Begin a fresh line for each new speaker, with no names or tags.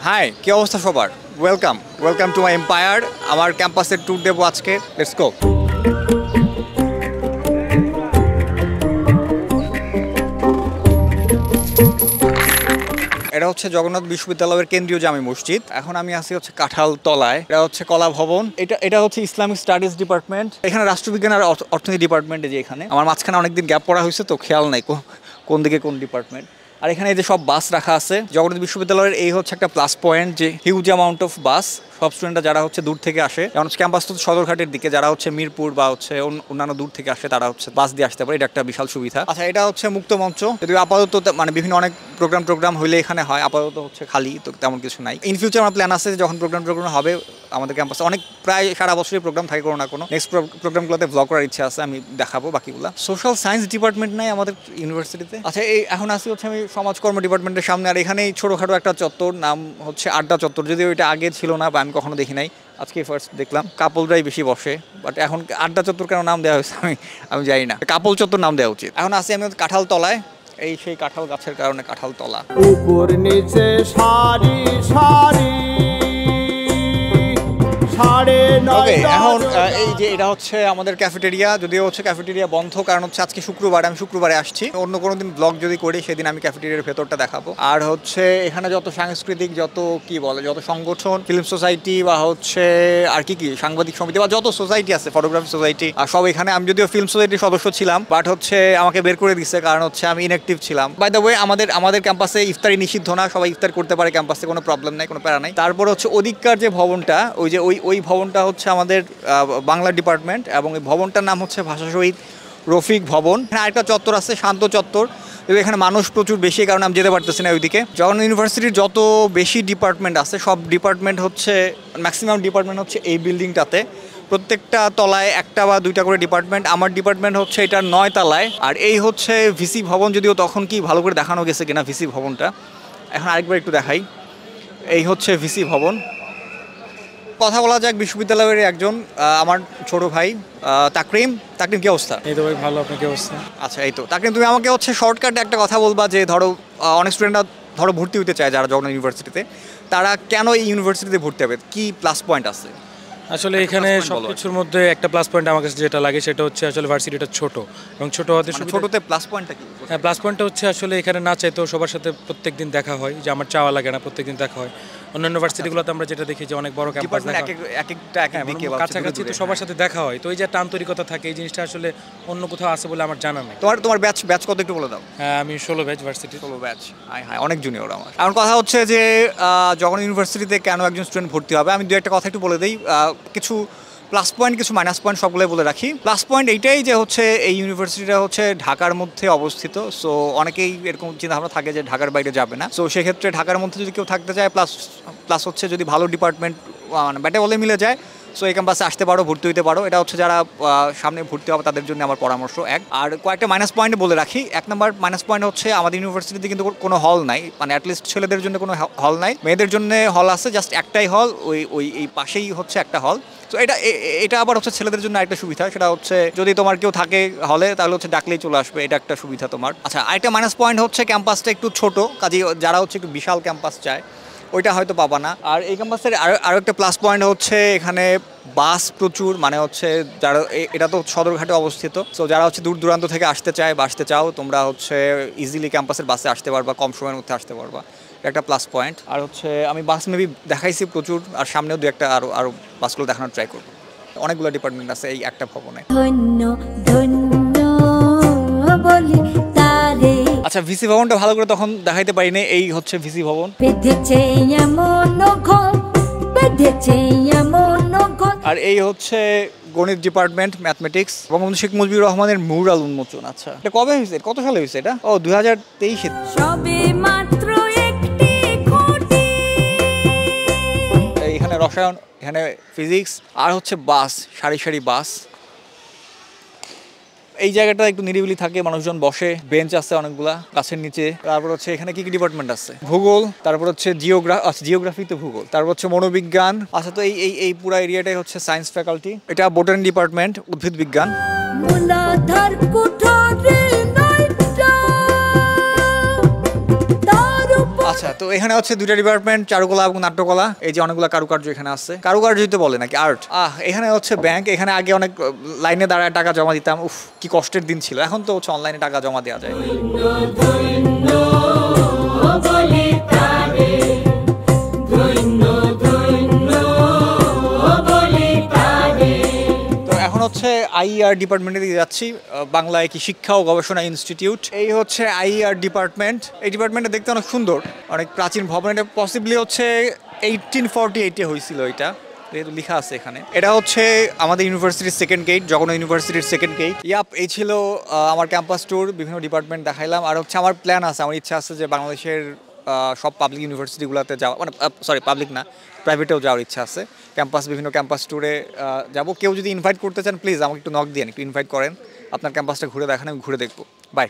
High, কি অবস্থা সবার? Welcome to my empire. আমার ক্যাম্পাসের ট্যুর দেবো আজকে। Let's go. এটা হচ্ছে জগন্নাথ বিশ্ববিদ্যালয়ের কেন্দ্রীয় জামে মসজিদ। এখন আমি আছি হচ্ছে কাঁঠাল তলায়। এটা হচ্ছে কলা ভবন। এটা হচ্ছে ইসলামিক স্টাডিজ ডিপার্টমেন্ট। এখানে রাষ্ট্রবিজ্ঞান আর অর্থনীতি ডিপার্টমেন্টে যে এখানে আমার মাঝখানে অনেকদিন গ্যাপ পড়া হয়েছে, তো খেয়াল নাই কোন দিকে কোন ডিপার্টমেন্ট। আর এখানে এই যে সব বাস রাখা আছে জগন্নাথ বিশ্ববিদ্যালয়ের, এই হচ্ছে একটা প্লাস পয়েন্ট যে হিউজ অ্যামাউন্ট অফ বাস। সব স্টুডেন্টরা যারা হচ্ছে দূর থেকে আসে, যেমন ক্যাম্পাস তো সদরঘাটের দিকে, যারা হচ্ছে মিরপুর বা হচ্ছে অন্যান্য দূর থেকে আসে তারা হচ্ছে বাস দিয়ে আসতে পারে। এটা একটা বিশাল সুবিধা। আচ্ছা, এটা হচ্ছে মুক্ত মঞ্চ। যদিও আপাতত মানে বিভিন্ন অনেক প্রোগ্রাম হইলে এখানে হয়, আপাতত হচ্ছে খালি, তো তেমন কিছু নাই। ইন ফিউচার আমার প্ল্যান আছে যখন প্রোগ্রাম হবে আমাদের ক্যাম্পাসে, অনেক প্রায় সারা বছরই প্রোগ্রাম থাকে কোনো না কোনো। নেক্সট প্রোগ্রামগুলোতে ভ্লগ করার ইচ্ছা আছে, আমি দেখাবো বাকিগুলো। সোশ্যাল সায়েন্স ডিপার্টমেন্ট নাই আমাদের ইউনিভার্সিটিতে। আচ্ছা, এখন আসি হচ্ছে আমি সমাজকর্ম ডিপার্টমেন্টের সামনে। আর এখানেই ছোটোখাটো একটা চত্বর, নাম হচ্ছে আড্ডা চত্বর। যদিও এটা আগে ছিল না বা আমি কখনো দেখি নাই, আজকে ফার্স্ট দেখলাম। কাপলরাই বেশি বসে, বাট এখন আড্ডা চত্বর কেন নাম দেওয়া হয়েছে আমি জানি না। কাপল চত্বর নাম দেওয়া উচিত। এখন আসি আমি কাঁঠাল তলায়। এই সেই কাঁঠাল গাছের কারণে কাঁঠাল তলা।
উপর নিচে সারি সারি
ওকে, এখন এই যে এটা হচ্ছে আমাদের ক্যাফেটেরিয়া। যদিও হচ্ছে ক্যাফেটেরিয়া বন্ধ, কারণ হচ্ছে আজকে শুক্রবার, আমি শুক্রবারে আসছি। অন্য কোনো দিন ব্লগ যদি করি সেদিন আমি ক্যাফেটেরিয়ার ভেতরটা দেখাবো। আর হচ্ছে এখানে যত সাংস্কৃতিক যত সংগঠন, ফিল্ম সোসাইটি বা হচ্ছে আর কি সাংবাদিক সমিতি বা যত সোসাইটি আছে, ফটোগ্রাফি সোসাইটি, আর সব এখানে। আমি যদিও ফিল্ম সোসাইটির সদস্য ছিলাম, বাট হচ্ছে আমাকে বের করে দিচ্ছে কারণ হচ্ছে আমি ইনঅ্যাক্টিভ ছিলাম। বাই দ্য ওয়ে, আমাদের ক্যাম্পাসে ইফতারি নিষিদ্ধ না, সবাই ইফতার করতে পারে ক্যাম্পাসে, কোনো প্রবলেম নাই, কোনো প্যারা নাই। তারপর হচ্ছে ওদিককার যে ভবনটা, ওই ভবনটা হচ্ছে আমাদের বাংলা ডিপার্টমেন্ট, এবং এই ভবনটার নাম হচ্ছে ভাষা শহীদ রফিক ভবন। এখানে আরেকটা চত্বর আছে, শান্ত চত্বর। এখানে মানুষ প্রচুর বেশি, কারণ আমি যেতে পারতেছি না ওইদিকে। জগন্নাথ ইউনিভার্সিটির যত বেশি ডিপার্টমেন্ট আছে, সব ডিপার্টমেন্ট হচ্ছে ম্যাক্সিমাম ডিপার্টমেন্ট হচ্ছে এই বিল্ডিংটাতে। প্রত্যেকটা তলায় একটা বা দুইটা করে ডিপার্টমেন্ট। আমার ডিপার্টমেন্ট হচ্ছে এটা 9 তলায়। আর এই হচ্ছে ভিসি ভবন, যদিও তখন কি ভালো করে দেখানো গেছে কিনা ভিসি ভবনটা, এখন আরেকবার একটু দেখাই। এই হচ্ছে ভিসি ভবন। কথা বলা যাক বিশ্ববিদ্যালয়ের একজন আমার ছোট ভাই তাকরিম। কি অবস্থা?
এই তো ভাই ভালো, আপনার কি অবস্থা?
আচ্ছা, এই তো তাকরিম, তুমি আমাকে হচ্ছে শর্টকাটে একটা কথা বলবা যে ধরো অনেক স্টুডেন্টরা ভর্তি হতে চায় যারা জগন্নাথ ইউনিভার্সিটিতে, তারা কেন এই ইউনিভার্সিটিতে ভর্তি হবে, কি প্লাস পয়েন্ট আছে?
আসলে এখানে সবকিছুর মধ্যে একটা প্লাস পয়েন্ট আমার কাছে যেটা লাগে সেটা হচ্ছে আসলে ভার্সিটিটা ছোট, এবং ছোট হতে
ছোটতে প্লাস পয়েন্টটা কি?
হ্যাঁ, প্লাস পয়েন্টটা হচ্ছে আসলে এখানে না চাইতেও সবার সাথে প্রত্যেকদিন দেখা হয়, যে আমার চাওয়া লাগে না, প্রত্যেকদিন দেখা হয়। অন্যান্য ভার্সিটিগুলোতে আমরা যেটা দেখি যে অনেক বড় ক্যাম্পাস, কাছাকাছি, তো সবার সাথে দেখা হয়, তো এই যে একটা আন্তরিকতা থাকে, এই জিনিসটা আসলে অন্য কোথাও আছে বলে আমার জানা নাই।
তোমার ব্যাচ কত একটু বলে দাও।
হ্যাঁ, আমি 16 ব্যাচ ভার্সিটি।
16 ব্যাচ, হ্যাঁ, অনেক জুনিয়র আমার। এখন কথা হচ্ছে যে জগন্নাথ ইউনিভার্সিটিতে কেন একজন স্টুডেন্ট ভর্তি হবে, আমি দু একটা কথা একটু বলে দিই। কিছু প্লাস পয়েন্ট, কিছু মাইনাস পয়েন্ট, সবগুলোই বলে রাখি। প্লাস পয়েন্ট এইটাই যে হচ্ছে এই ইউনিভার্সিটিটা হচ্ছে ঢাকার মধ্যে অবস্থিত। সো অনেকেই এরকম চিন্তাভাবনা থাকে যে ঢাকার বাইরে যাবে না। সো সেক্ষেত্রে ঢাকার মধ্যে যদি কেউ থাকতে চায়, প্লাস হচ্ছে যদি ভালো ডিপার্টমেন্ট মানে ব্যাটে বলে মিলে যায়, সো এই ক্যাম্পাসে আসতে পারো, ভর্তি হতে পারো। এটা হচ্ছে যারা সামনে ভর্তি হবে তাদের জন্য আমার পরামর্শ এক। আর কয়েকটা মাইনাস পয়েন্ট বলে রাখি। 1 নম্বর মাইনাস পয়েন্ট হচ্ছে আমাদের ইউনিভার্সিটিতে কিন্তু কোনো হল নাই, মানে অ্যাটলিস্ট ছেলেদের জন্য কোনো হল নাই। মেয়েদের জন্য হল আছে, জাস্ট একটাই হল, এই পাশেই হচ্ছে একটা হল। তো এটা আবার হচ্ছে ছেলেদের জন্য একটা সুবিধা, সেটা হচ্ছে যদি তোমার কেউ থাকে হলে তাহলে হচ্ছে ডাকলেই চলে আসবে, এটা একটা সুবিধা তোমার। আচ্ছা, আরেকটা মাইনাস পয়েন্ট হচ্ছে ক্যাম্পাসটা একটু ছোট, কাজে যারা হচ্ছে একটু বিশাল ক্যাম্পাস চায় ওইটা হয়তো পাবা না। আর এই ক্যাম্পাসের আরও একটা প্লাস পয়েন্ট হচ্ছে এখানে বাস প্রচুর, মানে হচ্ছে যারা এটা তো সদরঘাটে অবস্থিত, সো যারা হচ্ছে দূর দূরান্ত থেকে আসতে চায় বা আসতে চাও, তোমরা হচ্ছে ইজিলি ক্যাম্পাসের বাসে আসতে পারবা, কম সময়ের মধ্যে আসতে পারবা, একটা প্লাস পয়েন্ট। আর হচ্ছে আমি বাস মেবি দেখাইছি প্রচুর, আর সামনেও দু একটা আরও বাসগুলো দেখানোর ট্রাই করবো। অনেকগুলো ডিপার্টমেন্ট আছে এই একটা ভবনে। আচ্ছা, ভিসি ভবনটা ভালো করে তখন দেখাইতে পারিনি। এই হচ্ছে ভিসি ভবন। আর এই হচ্ছে গণিত ডিপার্টমেন্ট, ম্যাথমেটিক্স। বঙ্গবন্ধু শেখ মুজিবুর রহমানের মুরাল উন্মোচন। আচ্ছা, এটা কবে হয়েছে, কত সালে হয়েছে এটা? 2023-এ। এখানে রসায়ন, এখানে ফিজিক্স, আর হচ্ছে বাস, সারি সারি বাস। এই জায়গাটা একটু নিরিবিলি থাকে, মানুষজন বসে, বেঞ্চ আছে অনেকগুলা গাছের নিচে। তারপর হচ্ছে এখানে কি ডিপার্টমেন্ট আছে? ভূগোল, তারপর হচ্ছে জিওগ্রাফি তো ভূগোল, তারপর হচ্ছে মনোবিজ্ঞান। আচ্ছা, তো এই পুরো এরিয়াটাই হচ্ছে সায়েন্স ফ্যাকাল্টি। এটা বোটানি ডিপার্টমেন্ট, উদ্ভিদ বিজ্ঞান। আচ্ছা, তো এখানে হচ্ছে দুইটা ডিপার্টমেন্ট, চারুকলা এবং নাট্যকলা। এই যে অনেকগুলো কারুকার্য এখানে আছে, কারুকার্য তো বলে নাকি আর্ট। এখানে হচ্ছে ব্যাংক। এখানে আগে অনেক লাইনে দাঁড়ায় টাকা জমা দিতাম, উফ কি কষ্টের দিন ছিল। এখন তো হচ্ছে অনলাইনে টাকা জমা দেওয়া যায়। হচ্ছে আইইআর ডিপার্টমেন্টে দিয়ে যাচ্ছি, বাংলায় কি শিক্ষা ও গবেষণা ইনস্টিটিউট। এই হচ্ছে আইইআর ডিপার্টমেন্ট। এই ডিপার্টমেন্টটা দেখতে অনেক সুন্দর, অনেক প্রাচীন ভবন। এটা পসিবলি হচ্ছে 1848-এ হয়েছিল, এটা যেহেতু লেখা আছে এখানে। এটা হচ্ছে আমাদের ইউনিভার্সিটির সেকেন্ড গেট, জগন্নাথ ইউনিভার্সিটির সেকেন্ড গেট। এই ছিল আমার ক্যাম্পাস ট্যুর, বিভিন্ন ডিপার্টমেন্ট দেখাইলাম। আর হচ্ছে আমার প্ল্যান আছে, আমার ইচ্ছা আছে যে বাংলাদেশের সব পাবলিক ইউনিভার্সিটিগুলোতে যাওয়া, মানে সরি পাবলিক না, প্রাইভেটেও যাওয়ার ইচ্ছা আছে। বিভিন্ন ক্যাম্পাস ট্যুরে যাব। কেউ যদি ইনভাইট করতে চান প্লিজ আমাকে একটু নক দিয়ে একটু ইনভাইট করেন, আপনার ক্যাম্পাসটা ঘুরে দেখান, আমি ঘুরে দেখবো। বাই।